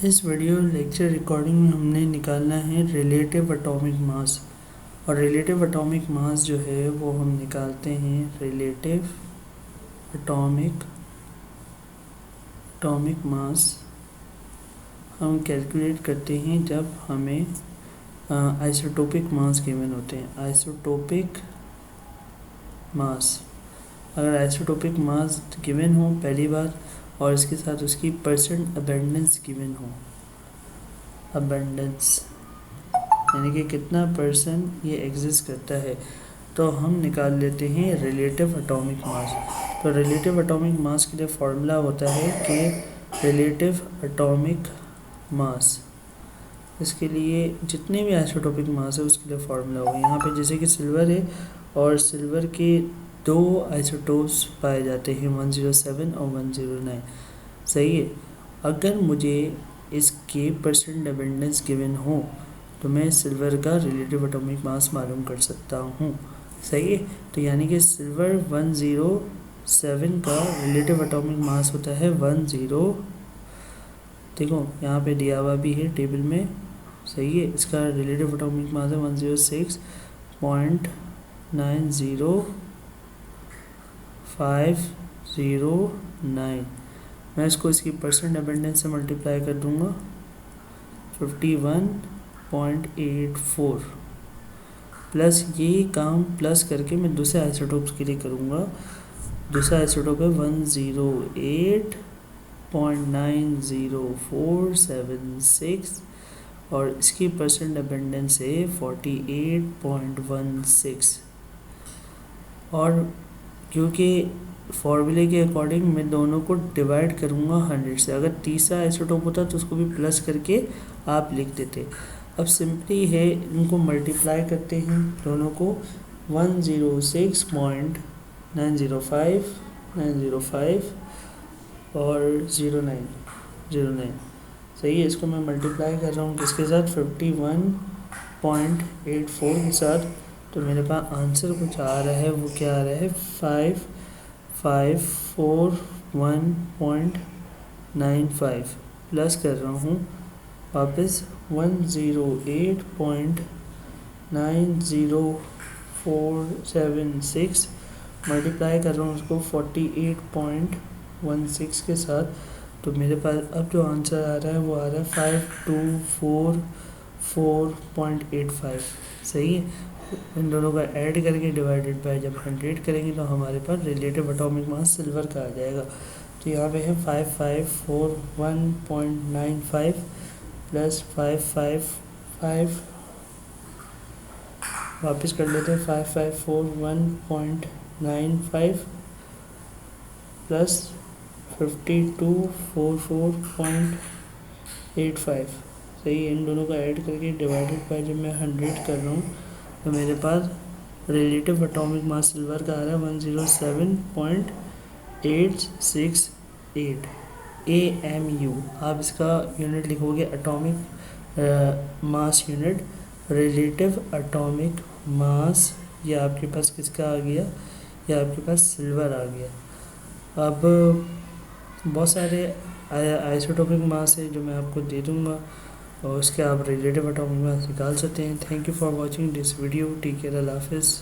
इस video lecture recording में हमने निकालना है रिलेटिव एटॉमिक मास। और रिलेटिव एटॉमिक मास जो है वो हम निकालते हैं रिलेटिव एटॉमिक मास हम कैलकुलेट करते हैं जब हमें आइसोटोपिक मास गिवन होते हैं। आइसोटोपिक मास, अगर आइसोटोपिक मास गिवन हो पहली बार और इसके साथ उसकी परसेंट अबेंडेंस गिवन हो, अबेंडेंस यानी कि कितना परसेंट ये एग्जिस्ट करता है, तो हम निकाल लेते हैं रिलेटिव एटॉमिक मास। तो रिलेटिव एटॉमिक मास के लिए फॉर्मूला होता है कि रिलेटिव एटॉमिक मास, इसके लिए जितने भी आइसोटोपिक मास है उसके लिए फॉर्मूला होगा। यहाँ पे जैसे कि सिल्वर है और सिल्वर के दो आइसोटोप्स पाए जाते हैं 107 और 109, सही है। अगर मुझे इसके परसेंट अबेंडेंस गिवन हो तो मैं सिल्वर का रिलेटिव एटॉमिक मास मालूम कर सकता हूँ, सही है। तो यानी कि सिल्वर 107 का रिलेटिव एटॉमिक मास होता है 10, देखो यहाँ पे दिया हुआ भी है टेबल में, सही है। इसका रिलेटिव एटॉमिक मास है 106.90509। मैं इसको इसकी परसेंट अबेंडेंस से मल्टीप्लाई कर दूंगा 51.84 प्लस ये काम प्लस करके मैं दूसरे आइसोटोप्स के लिए करूँगा। दूसरा आइसोटोप है 108.90476 और इसकी परसेंट अबेंडेंस है 48.16। और क्योंकि फॉर्मूले के अकॉर्डिंग मैं दोनों को डिवाइड करूँगा 100 से, अगर तीसरा आइसोटोप होता तो उसको भी प्लस करके आप लिख देते। अब सिंपली है, इनको मल्टीप्लाई करते हैं दोनों को 106.905 और 09, सही है। इसको मैं मल्टीप्लाई कर रहा हूँ किसके साथ, 51.84 के साथ। तो मेरे पास आंसर कुछ आ रहा है, वो क्या आ रहा है 5541.95 प्लस कर रहा हूँ वापस 108.90476 मल्टीप्लाई कर रहा हूँ उसको 48.16 के साथ। तो मेरे पास अब जो आंसर आ रहा है वो आ रहा है 5244.85, सही है। इन दोनों का ऐड करके डिवाइडेड बाय जब 100 करेंगे तो हमारे पास रिलेटिव एटॉमिक मास सिल्वर का आ जाएगा। तो यहाँ पे है 5541.95 प्लस 555, वापस कर लेते हैं 5541.95 प्लस 5244.85, सही। इन दोनों का ऐड करके डिवाइडेड बाय जब मैं 100 कर रहा हूँ तो मेरे पास रिलेटिव एटॉमिक मास सिल्वर का आ रहा है 107.868 AMU। आप इसका यूनिट लिखोगे atomic mass unit, relative atomic mass. ये आपके पास किसका आ गया, ये आपके पास सिल्वर आ गया। अब बहुत सारे आइसोटोपिक मास है जो मैं आपको दे दूंगा और उसके आप रिलेटिव एटॉमिक मास निकाल सकते हैं। Thank you for watching this video, take care, अल्लाह हाफिज़।